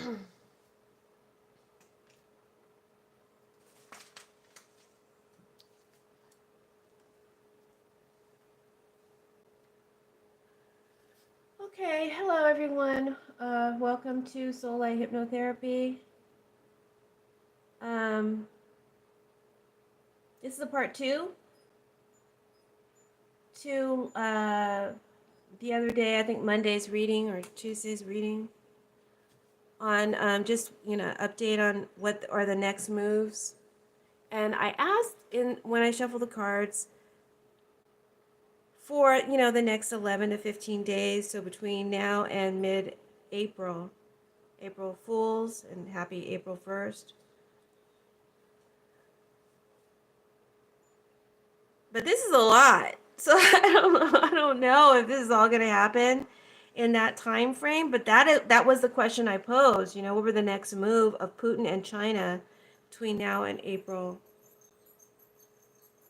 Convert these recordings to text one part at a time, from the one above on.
Okay, hello everyone. Welcome to Soulight Hypnotherapy. Um, this is the part two to the other day, I think Monday's reading or Tuesday's reading on just, update on what are the next moves. And I asked when I shuffle the cards for, the next 11 to 15 days, so between now and mid-April, April Fools, and happy April 1st. But this is a lot. So I don't know if this is all going to happen in that time frame, but that was the question I posed, what were the next move of Putin and China between now and April,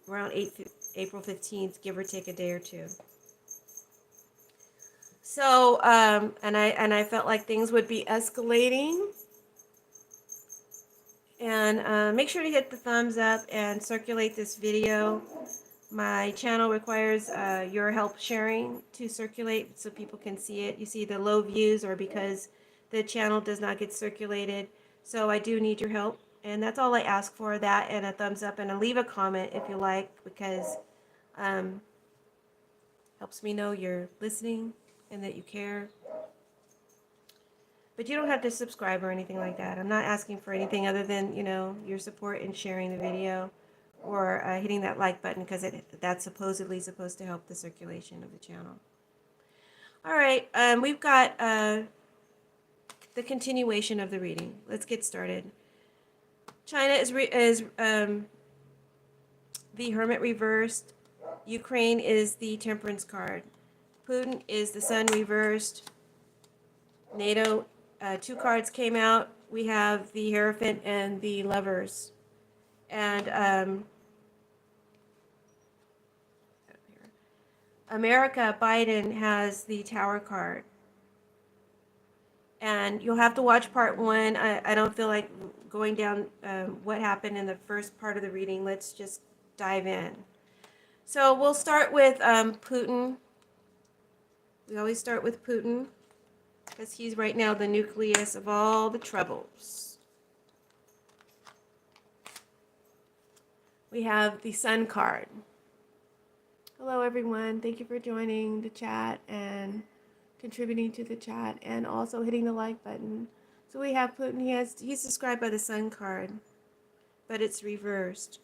around April 15th, give or take a day or two. So, and I felt like things would be escalating. And make sure to hit the thumbs up and circulate this video. My channel requires your help sharing to circulate so people can see it. You see the low views are because the channel does not get circulated. So I do need your help. And that's all I ask for, that and a thumbs up, and leave a comment if you like, because helps me know you're listening and that you care. But you don't have to subscribe or anything like that. I'm not asking for anything other than, your support in sharing the video or hitting that like button, because that's supposedly supposed to help the circulation of the channel. All right, we've got the continuation of the reading. Let's get started. China is the Hermit reversed. Ukraine is the Temperance card. Putin is the Sun reversed. NATO, two cards came out. We have the Hierophant and the Lovers. And America, Biden has the Tower card. And you'll have to watch part one. I don't feel like going down what happened in the first part of the reading. Let's just dive in. So we'll start with Putin. We always start with Putin, because he's right now the nucleus of all the troubles. We have the Sun card. Hello everyone, thank you for joining the chat and contributing to the chat and also hitting the like button. So we have Putin, he's described by the Sun card, but it's reversed.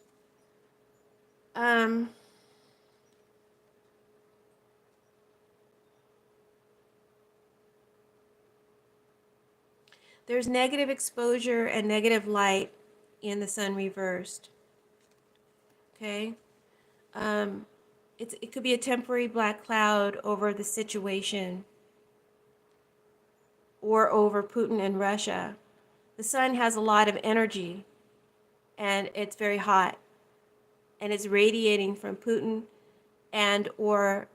There's negative exposure and negative light in the Sun reversed. Okay? It could be a temporary black cloud over the situation or over Putin and Russia. The Sun has a lot of energy, and it's very hot, and it's radiating from Putin, and or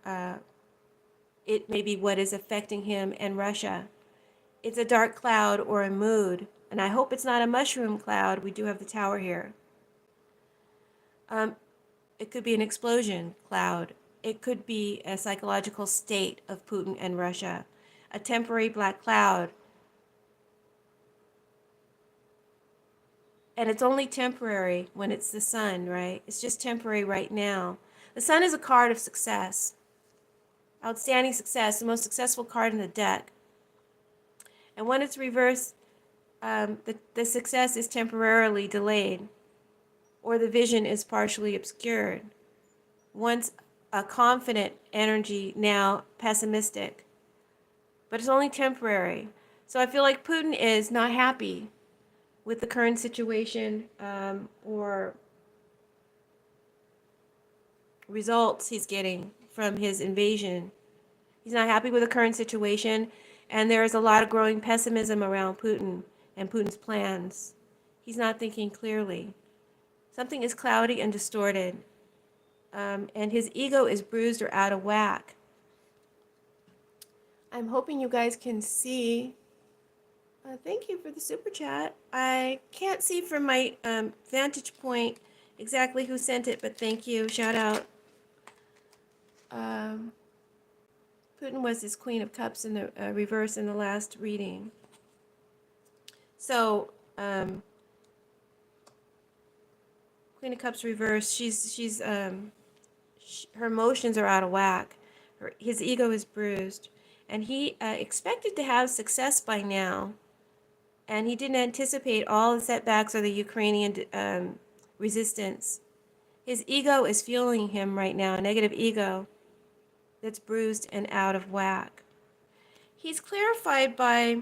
it may be what is affecting him and Russia. It's a dark cloud or a mood, and I hope it's not a mushroom cloud. We do have the Tower here. It could be an explosion cloud. It could be a psychological state of Putin and Russia. A temporary black cloud. And it's only temporary when it's the Sun, right? It's just temporary right now. The Sun is a card of success. Outstanding success, the most successful card in the deck. And when it's reversed, the success is temporarily delayed, or the vision is partially obscured. Once a confident energy, now pessimistic. But it's only temporary. So I feel like Putin is not happy with the current situation or results he's getting from his invasion. He's not happy with the current situation, and there is a lot of growing pessimism around Putin and Putin's plans. He's not thinking clearly. Something is cloudy and distorted, and his ego is bruised or out of whack. I'm hoping you guys can see. Thank you for the super chat. I can't see from my vantage point exactly who sent it, but thank you. Shout out. Um, Putin was his Queen of Cups in the reverse in the last reading. So, Queen of Cups reverse. Her emotions are out of whack. His ego is bruised, and he expected to have success by now, and he didn't anticipate all the setbacks or the Ukrainian resistance. His ego is fueling him right now, a negative ego that's bruised and out of whack. He's clarified by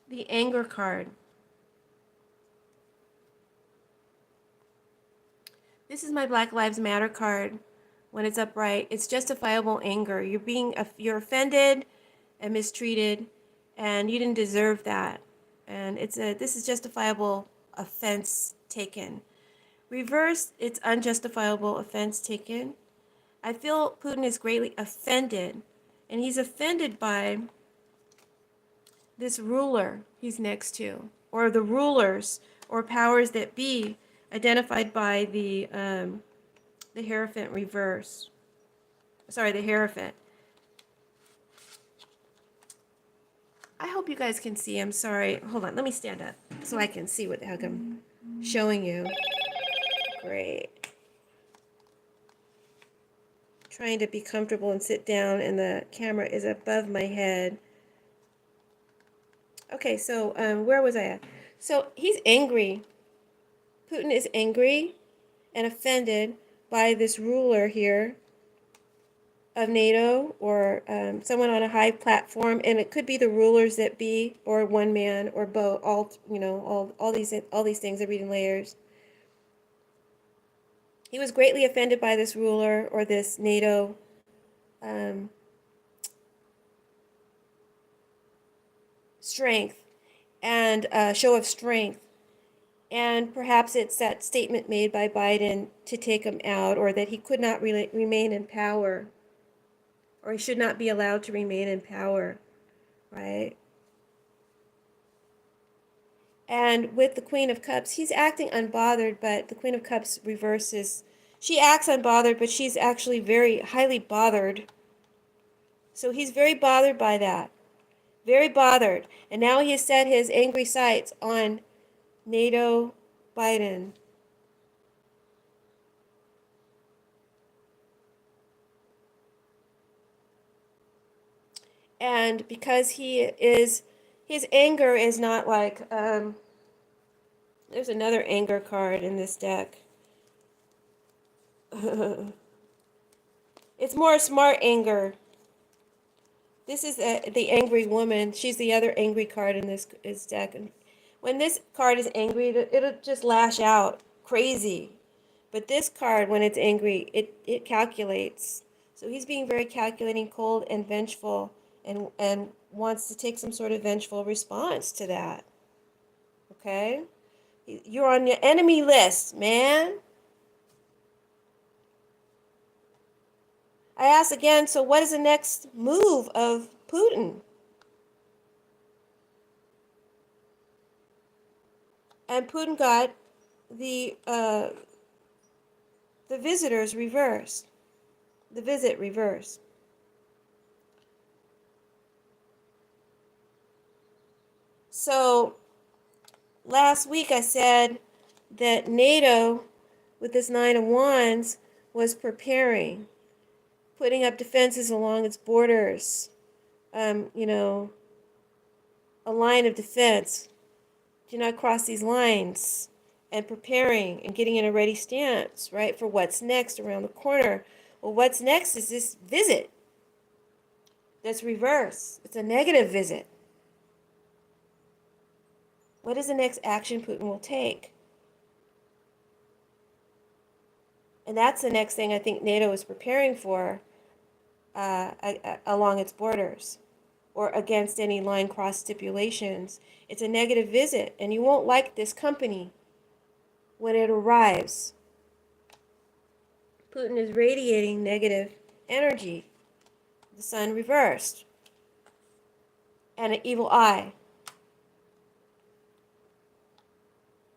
the anger card. This is my Black Lives Matter card. When it's upright, it's justifiable anger. You're offended and mistreated, and you didn't deserve that. And this is justifiable offense taken. Reverse, it's unjustifiable offense taken. I feel Putin is greatly offended, and he's offended by this ruler he's next to, or the rulers or powers that be identified by the Hierophant reverse. Sorry, the Hierophant. I hope you guys can see. I'm sorry. Hold on. Let me stand up so I can see what the heck I'm showing you. Great. Trying to be comfortable and sit down, and the camera is above my head. Okay, so where was I at? So he's angry. Putin is angry and offended by this ruler here of NATO, or someone on a high platform, and it could be the rulers that be, or one man, or both. All these things are reading layers. He was greatly offended by this ruler or this NATO strength and show of strength. And perhaps it's that statement made by Biden to take him out, or that he could not remain in power, or he should not be allowed to remain in power, right? And with the Queen of Cups, he's acting unbothered, but the Queen of Cups reverses. She acts unbothered, but she's actually very highly bothered. So he's very bothered by that. Very bothered. And now he has set his angry sights on NATO Biden. And because his anger is not like, there's another anger card in this deck. It's more smart anger. This is the angry woman. She's the other angry card in this deck. And when this card is angry, it'll just lash out crazy. But this card, when it's angry, it calculates. So he's being very calculating, cold, and vengeful, and wants to take some sort of vengeful response to that. Okay? You're on your enemy list, man. I ask again, so what is the next move of Putin? And Putin got the visitors reversed. The visit reversed. So last week I said that NATO, with this Nine of Wands, was preparing, putting up defenses along its borders, a line of defense. Do not cross these lines, and preparing and getting in a ready stance, right, for what's next around the corner. Well, what's next is this visit that's reverse. It's a negative visit. What is the next action Putin will take? And that's the next thing I think NATO is preparing for along its borders, or against any line cross stipulations. It's a negative visit, and you won't like this company when it arrives. Putin is radiating negative energy. The sun reversed. And an evil eye.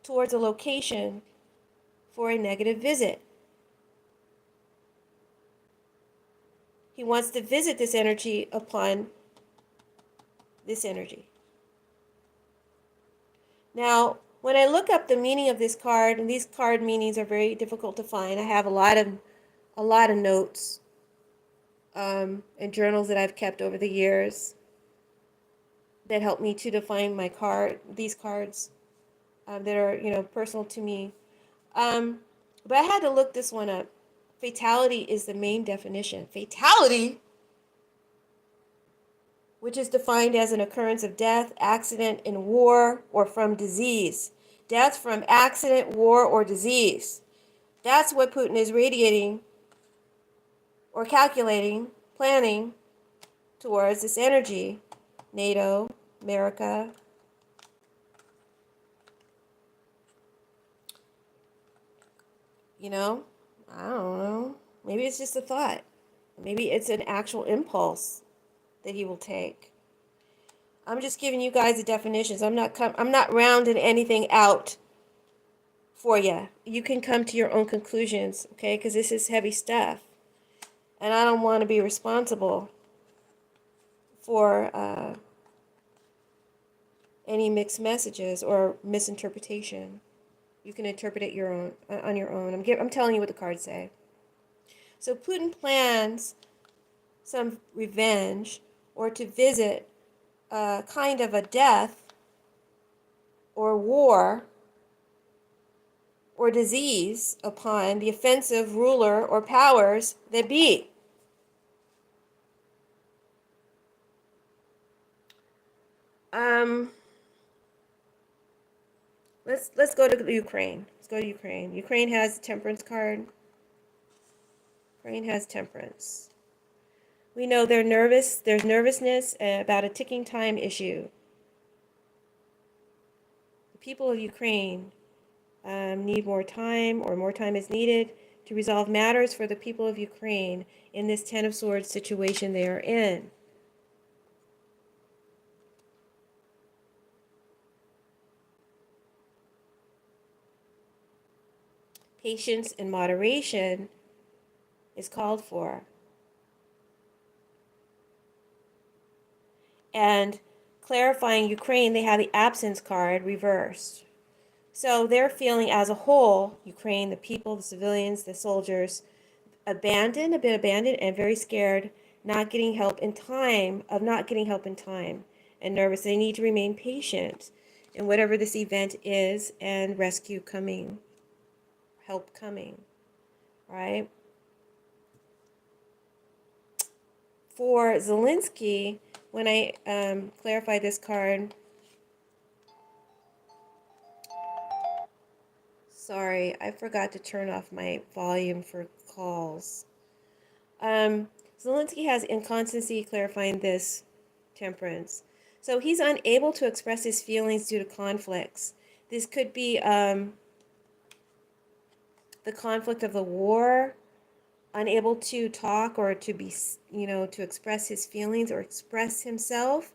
towards a location for a negative visit. He wants to visit this energy upon this energy. Now, when I look up the meaning of this card, and these card meanings are very difficult to find, I have a lot of notes and journals that I've kept over the years that help me to define these cards that are personal to me. But I had to look this one up. Fatality is the main definition. Fatality, which is defined as an occurrence of death, accident in war, or from disease. Death from accident, war, or disease. That's what Putin is radiating or calculating, planning towards this energy. NATO, America. I don't know. Maybe it's just a thought. Maybe it's an actual impulse that he will take. I'm just giving you guys the definitions. I'm not rounding anything out for you. You can come to your own conclusions, okay? Because this is heavy stuff. And I don't want to be responsible for any mixed messages or misinterpretation. You can interpret it on your own. I'm telling you what the cards say. So Putin plans some revenge or to visit kind of a death or war or disease upon the offensive ruler or powers that be. Let's go to Ukraine. Let's go to Ukraine. Ukraine has the Temperance card. Ukraine has Temperance. We know they're nervous. There's nervousness about a ticking time issue. The people of Ukraine need more time, or more time is needed to resolve matters for the people of Ukraine in this Ten of Swords situation they are in. Patience and moderation is called for. And clarifying Ukraine, they have the Absence card reversed. So they're feeling as a whole, Ukraine, the people, the civilians, the soldiers, a bit abandoned and very scared, not getting help in time, and nervous. They need to remain patient in whatever this event is, and rescue coming, help coming, right? For Zelensky, when I clarify this card, sorry, I forgot to turn off my volume for calls. Zelensky has inconstancy clarifying this Temperance. So he's unable to express his feelings due to conflicts. This could be the conflict of the war, unable to talk or to be, to express his feelings or express himself.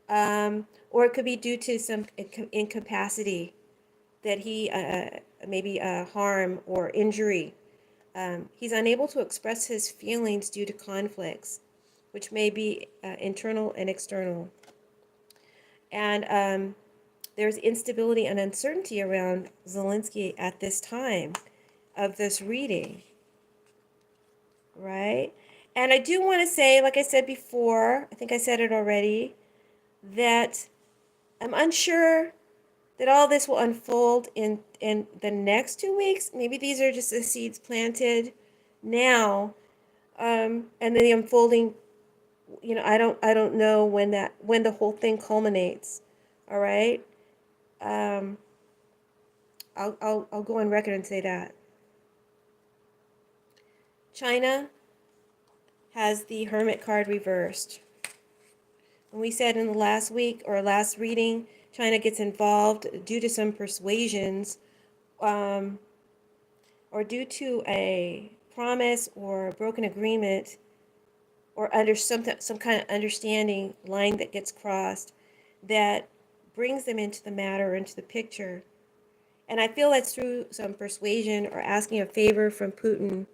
Or it could be due to some incapacity that he, maybe harm or injury. He's unable to express his feelings due to conflicts, which may be internal and external. And there's instability and uncertainty around Zelensky at this time of this reading, right? And I do want to say, like I said before, I think I said it already, that I'm unsure that all this will unfold in the next 2 weeks. Maybe these are just the seeds planted now, and then the unfolding. I don't know when the whole thing culminates. All right. I'll go on record and say that. China has the Hermit card reversed. And we said in the last week or last reading, China gets involved due to some persuasions, or due to a promise or a broken agreement, or under some kind of understanding line that gets crossed, that brings them into the matter, into the picture. And I feel that's through some persuasion or asking a favor from Putin.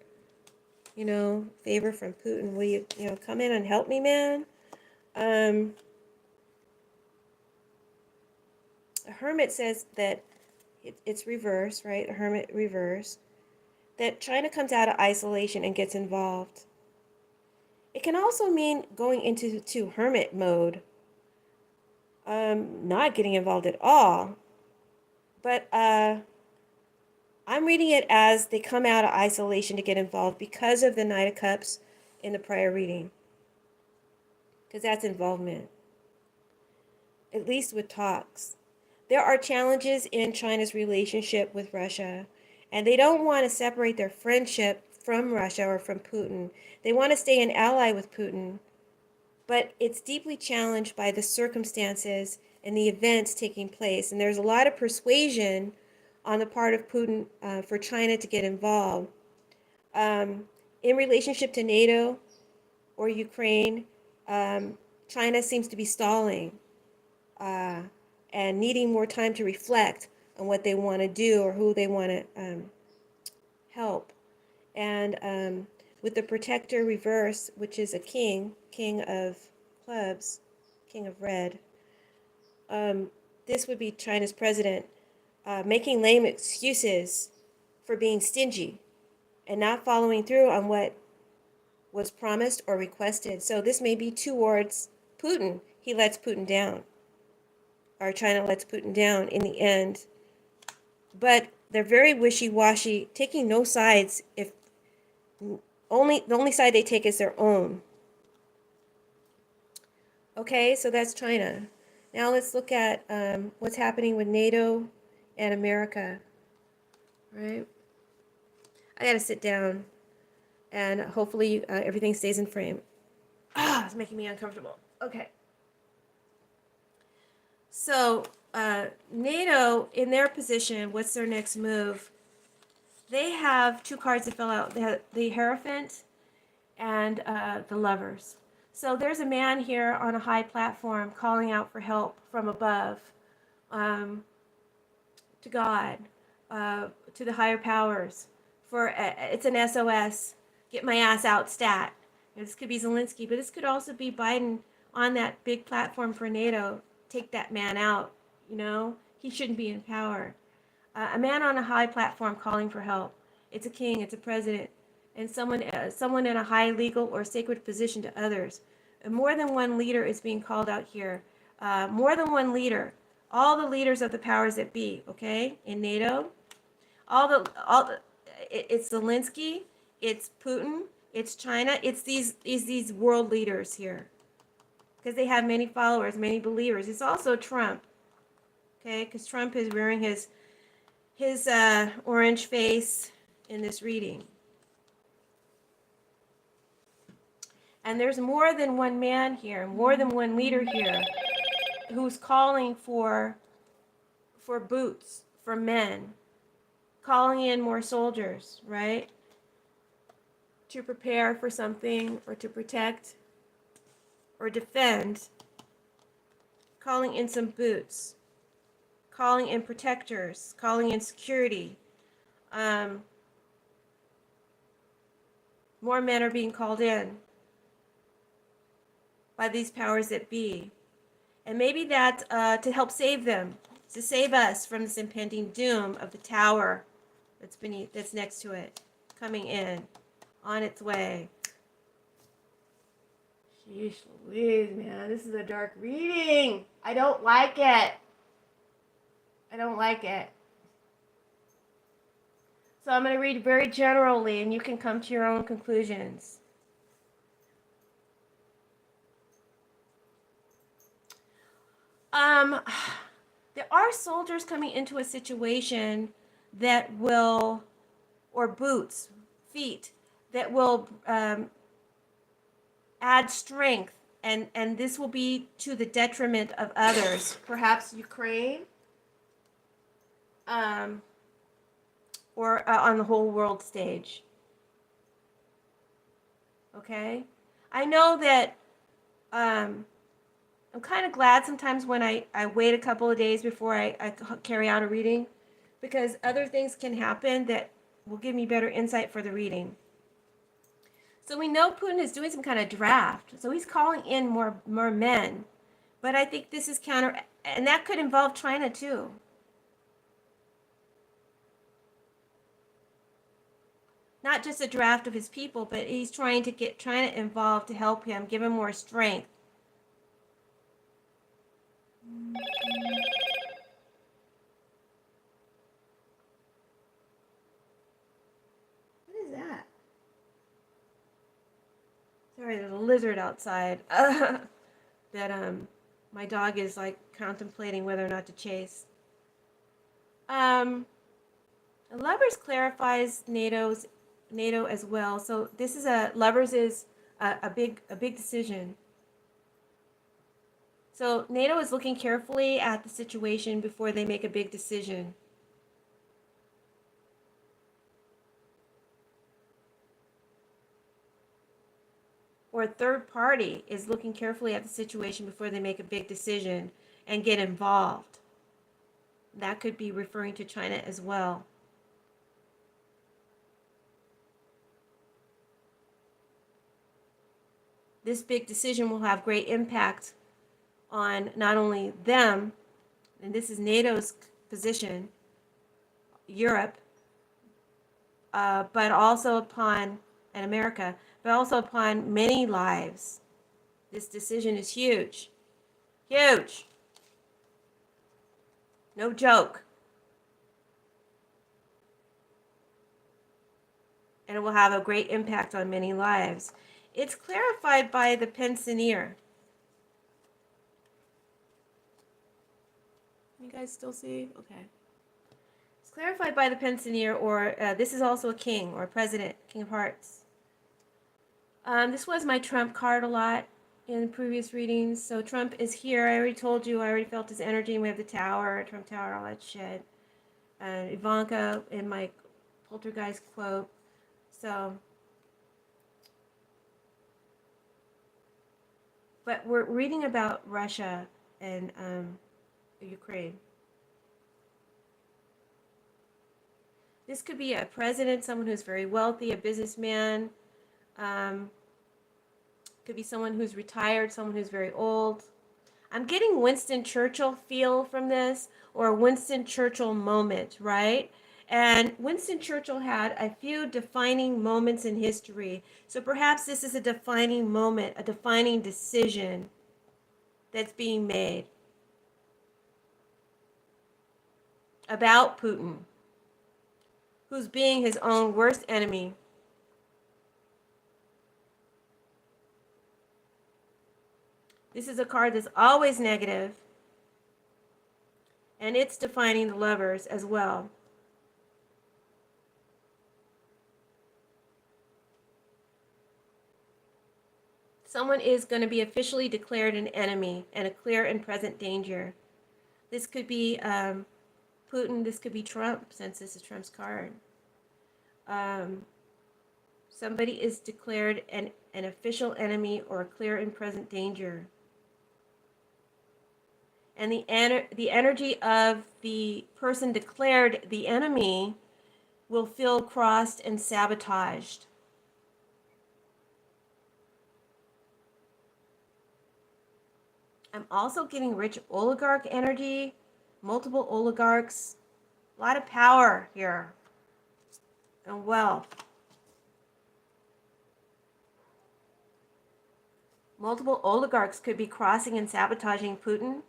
Favor from Putin. Will you, come in and help me, man? The Hermit says that it's reverse, right? The Hermit reverse. That China comes out of isolation and gets involved. It can also mean going into hermit mode, not getting involved at all. But I'm reading it as they come out of isolation to get involved because of the Knight of Cups in the prior reading. Because that's involvement, at least with talks. There are challenges in China's relationship with Russia, and they don't want to separate their friendship from Russia or from Putin. They want to stay an ally with Putin, but it's deeply challenged by the circumstances and the events taking place. And there's a lot of persuasion on the part of Putin for China to get involved. In relationship to NATO or Ukraine, China seems to be stalling and needing more time to reflect on what they want to do or who they want to help. And with the Protector reverse, which is a king of clubs, king of red, this would be China's president making lame excuses for being stingy and not following through on what was promised or requested. So this may be towards Putin. He lets Putin down, or China lets Putin down in the end. But they're very wishy-washy, taking no sides. If the only side they take is their own. Okay, so that's China. Now let's look at what's happening with NATO and America. Right? I gotta sit down, and hopefully everything stays in frame. It's making me uncomfortable. Okay. So NATO, in their position, what's their next move? They have two cards that fell out. They have the Hierophant and the Lovers. So there's a man here on a high platform calling out for help from above, to God, to the higher powers. It's an SOS, get my ass out stat. This could be Zelensky, but this could also be Biden on that big platform for NATO. Take that man out, he shouldn't be in power. A man on a high platform calling for help. It's a king, it's a president, and someone in a high legal or sacred position to others. And more than one leader is being called out here. More than one leader. All the leaders of the powers that be, okay, in NATO. It's Zelensky, it's Putin, it's China, it's these world leaders here. Because they have many followers, many believers. It's also Trump, okay, because Trump is wearing his orange face in this reading. And there's more than one man here, more than one leader here who's calling for boots, for men, calling in more soldiers, right? To prepare for something or to protect or defend, calling in some boots, calling in protectors, calling in security. More men are being called in by these powers that be. And maybe that's to help save them, to save us from this impending doom of the tower that's next to it, coming in, on its way. Sheesh Louise, man, this is a dark reading. I don't like it. So I'm going to read very generally, and you can come to your own conclusions. There are soldiers coming into a situation that will, or boots, feet, that will add strength, and this will be to the detriment of others, perhaps Ukraine, or on the whole world stage. Okay? I know that I'm kind of glad sometimes when I wait a couple of days before I carry out a reading, because other things can happen that will give me better insight for the reading. So we know Putin is doing some kind of draft. So he's calling in more men. But I think this is counter, and that could involve China too. Not just a draft of his people, but he's trying to get China involved to help him, give him more strength. What is that? Sorry, there's a lizard outside that my dog is like contemplating whether or not to chase. Lovers clarifies NATO as well. So this is Lovers is a big decision. So NATO is looking carefully at the situation before they make a big decision. Or a third party is looking carefully at the situation before they make a big decision and get involved. That could be referring to China as well. This big decision will have great impact on not only them, and this is NATO's position, Europe, but also upon, and America, but also upon many lives. This decision is huge. Huge. No joke. And it will have a great impact on many lives. It's clarified by the pensioner. You guys still see? Okay. It's clarified by the pensioner, or this is also a king or a president, King of Hearts. This was my Trump card a lot in previous readings. So Trump is here. I already told you. I already felt his energy. And we have the tower, Trump Tower, all that shit. Ivanka in my poltergeist quote. So, but we're reading about Russia and Ukraine. This could be a president, someone who's very wealthy, a businessman. Could be someone who's retired, someone who's very old. I'm getting Winston Churchill feel from this, or a Winston Churchill moment, right? And Winston Churchill had a few defining moments in history. So perhaps this is a defining moment, a defining decision that's being made about Putin, who's being his own worst enemy. This is a card that's always negative, and it's defining the Lovers as well. Someone is going to be officially declared an enemy and a clear and present danger. This could be Putin, this could be Trump, since this is Trump's card. Somebody is declared an official enemy or a clear and present danger. And the energy of the person declared the enemy will feel crossed and sabotaged. I'm also getting rich oligarch energy, multiple oligarchs, a lot of power here, and wealth. Multiple oligarchs could be crossing and sabotaging Putin.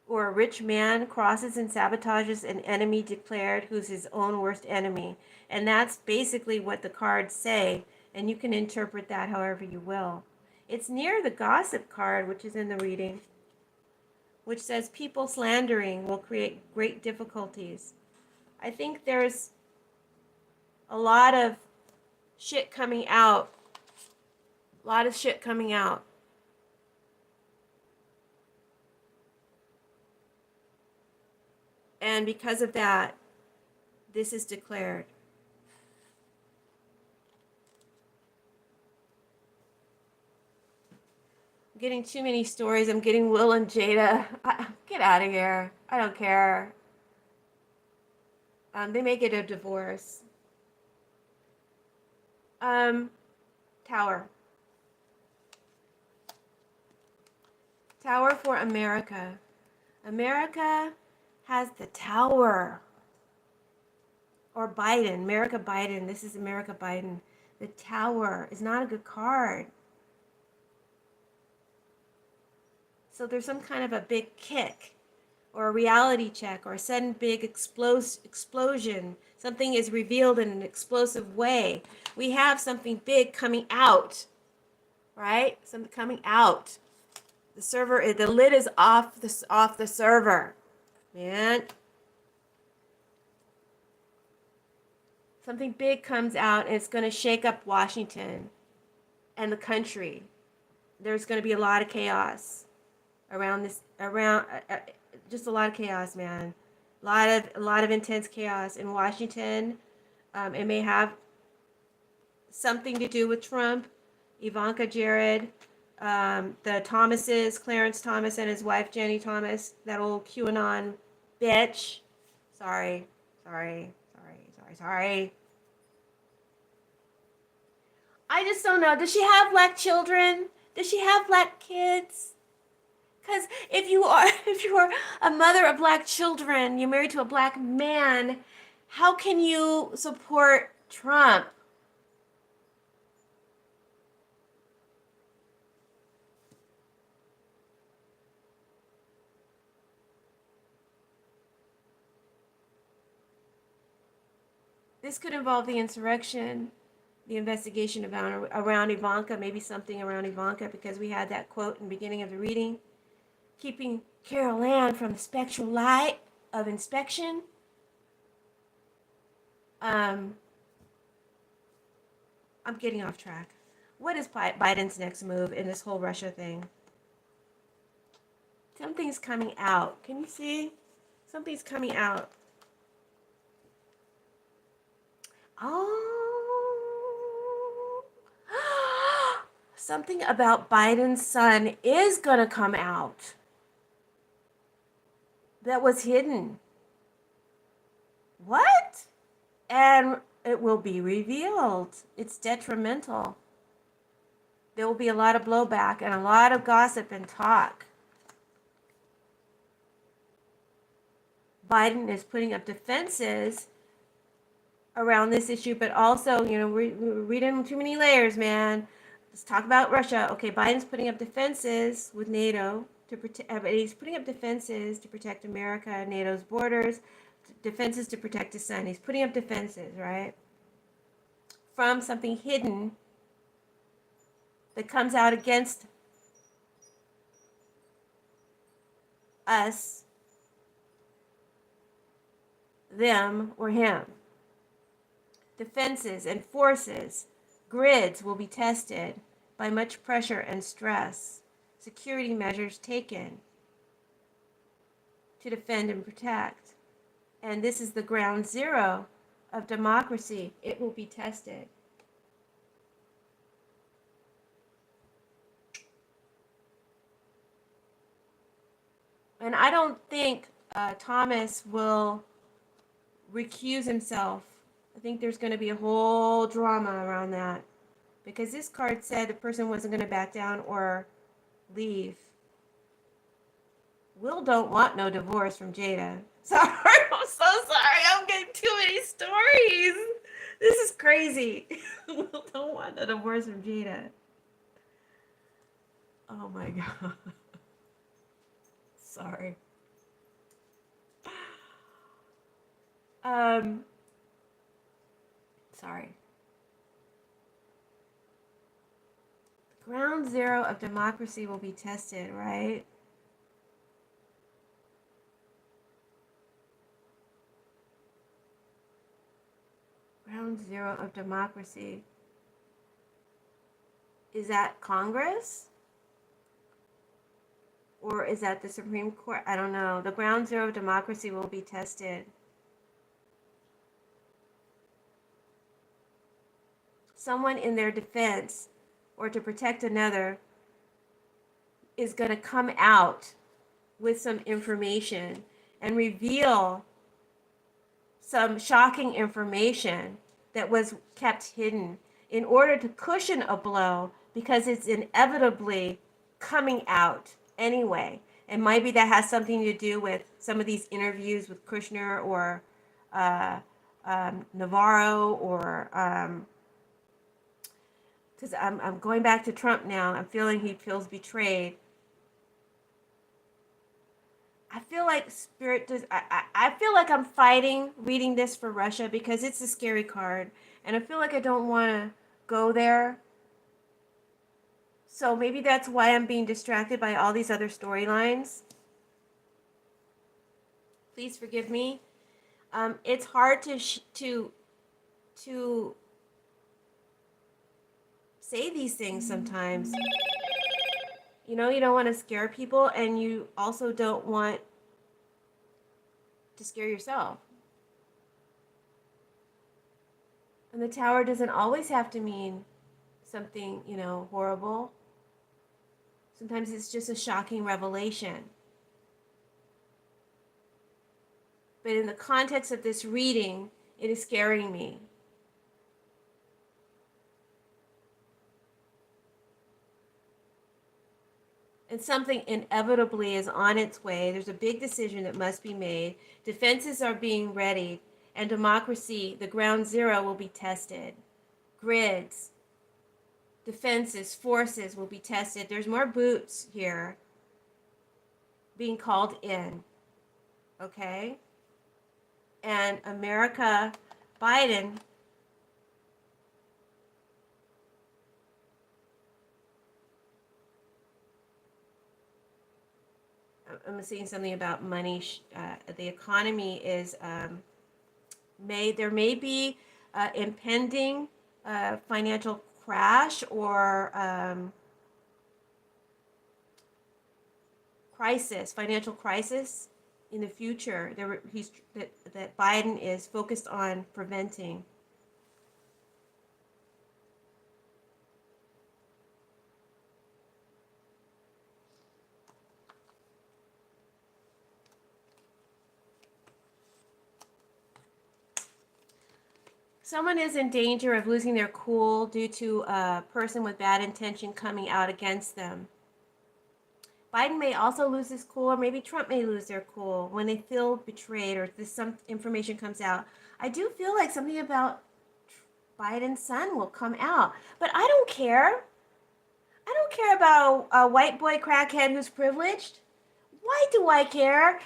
Or a rich man crosses and sabotages an enemy declared who's his own worst enemy. And that's basically what the cards say. And you can interpret that however you will. It's near the gossip card, which is in the reading, which says people slandering will create great difficulties. I think there's a lot of shit coming out. A lot of shit coming out. And because of that, this is declared. getting too many stories. I'm getting Will and Jada. Get out of here. I don't care. They may get a divorce. Tower. Tower for America. America has the tower. Or Biden. America Biden. This is America Biden. The tower is not a good card. So there's some kind of a big kick or a reality check or a sudden big explosion. Something is revealed in an explosive way. We have something big coming out, right? Something coming out. The server, the lid is off the server, man. Something big comes out and it's going to shake up Washington and the country. There's going to be a lot of chaos around this, just a lot of chaos, man. A lot of intense chaos in Washington. It may have something to do with Trump, Ivanka, Jared, the Thomases, Clarence Thomas and his wife Jenny Thomas, that old QAnon bitch. Sorry. I just don't know. Does she have black children? Does she have black kids? Because if you are a mother of black children, you're married to a black man, how can you support Trump? This could involve the insurrection, the investigation around Ivanka, maybe something around Ivanka, because we had that quote in the beginning of the reading. Keeping Carol Ann from the spectral light of inspection. I'm getting off track. What is Biden's next move in this whole Russia thing? Something's coming out. Can you see? Something's coming out. Oh. Something about Biden's son is going to come out. That was hidden. What? And it will be revealed. It's detrimental. There will be a lot of blowback and a lot of gossip and talk. Biden is putting up defenses around this issue, but also, we're reading too many layers, man. Let's talk about Russia. Okay, Biden's putting up defenses with NATO to protect. He's putting up defenses to protect America and NATO's borders, defenses to protect his son. He's putting up defenses, right, from something hidden that comes out against us, them, or him. Defenses and forces, grids will be tested by much pressure and stress. Security measures taken to defend and protect. And this is the ground zero of democracy. It will be tested. And I don't think Thomas will recuse himself. I think there's going to be a whole drama around that. Because this card said the person wasn't going to back down or leave. Will don't want no divorce from Jada. Sorry, I'm so sorry. I'm getting too many stories. This is crazy. Will don't want no divorce from Jada. Oh my God. Sorry. Sorry. Ground zero of democracy will be tested, right? Ground zero of democracy. Is that Congress? Or is that the Supreme Court? I don't know. The ground zero of democracy will be tested. Someone in their defense or to protect another is going to come out with some information and reveal some shocking information that was kept hidden in order to cushion a blow, because it's inevitably coming out anyway. And maybe that has something to do with some of these interviews with Kushner or Navarro, or because I'm going back to Trump now. I'm feeling he feels betrayed. I feel like spirit does. I feel like I'm fighting reading this for Russia because it's a scary card, and I feel like I don't want to go there. So maybe that's why I'm being distracted by all these other storylines. Please forgive me. It's hard to say these things sometimes. You know, you don't want to scare people, and you also don't want to scare yourself. And the tower doesn't always have to mean something, you know, horrible. Sometimes it's just a shocking revelation. But in the context of this reading, it is scaring me. And something inevitably is on its way. There's a big decision that must be made. Defenses are being readied, and democracy, the ground zero, will be tested. Grids, defenses, forces will be tested. There's more boots here being called in, okay? And America, Biden, I'm seeing something about money. The economy is there may be impending financial crash or financial crisis in the future. That Biden is focused on preventing. Someone is in danger of losing their cool due to a person with bad intention coming out against them. Biden may also lose his cool, or maybe Trump may lose their cool when they feel betrayed or some information comes out. I do feel like something about Biden's son will come out, but I don't care. I don't care about a white boy crackhead who's privileged. Why do I care?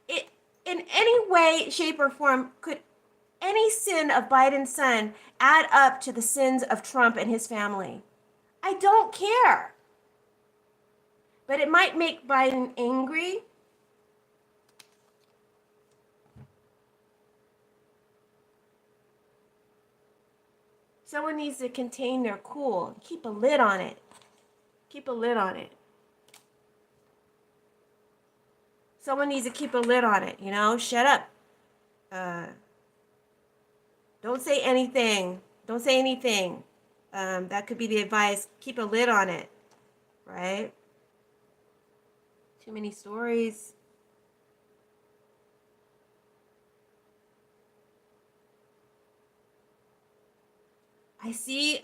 It, in any way, shape, or form, could any sin of Biden's son add up to the sins of Trump and his family? I don't care. But it might make Biden angry. Someone needs to contain their cool. Keep a lid on it. Keep a lid on it. Someone needs to keep a lid on it, you know? Shut up. Don't say anything. Don't say anything. That could be the advice. Keep a lid on it, right? Too many stories. I see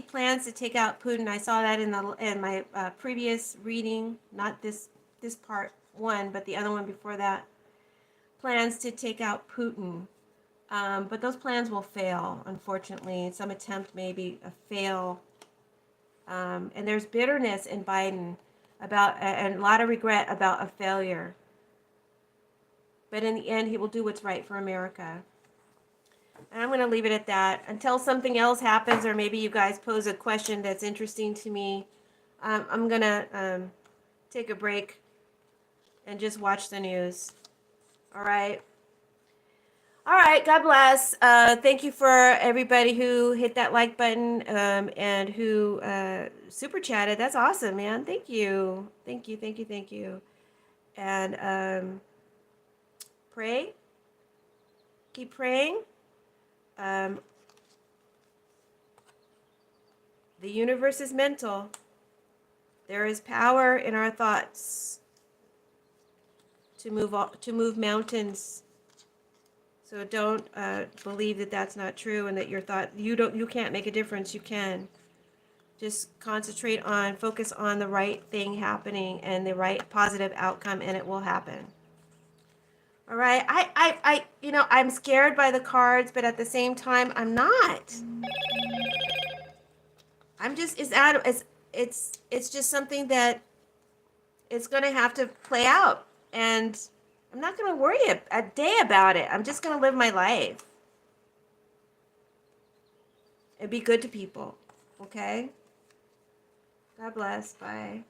plans to take out Putin. I saw that in my previous reading, not this part one, but the other one before that. Plans to take out Putin. But those plans will fail, unfortunately. Some attempt maybe a fail. And there's bitterness in Biden about, and a lot of regret about a failure. But in the end, he will do what's right for America. And I'm going to leave it at that until something else happens, or maybe you guys pose a question that's interesting to me. I'm going to take a break and just watch the news. All right. All right. God bless. Thank you for everybody who hit that like button and who super chatted. That's awesome, man. Thank you. Thank you. Thank you. Thank you. And pray. Keep praying. The universe is mental. There is power in our thoughts to move mountains. So don't believe that that's not true and that your thought you can't make a difference. You can. Just focus on the right thing happening and the right positive outcome, and it will happen. All right. I'm scared by the cards, but at the same time, I'm not. I'm just, it's just something that it's going to have to play out. And I'm not going to worry a day about it. I'm just going to live my life and be good to people. Okay? God bless. Bye.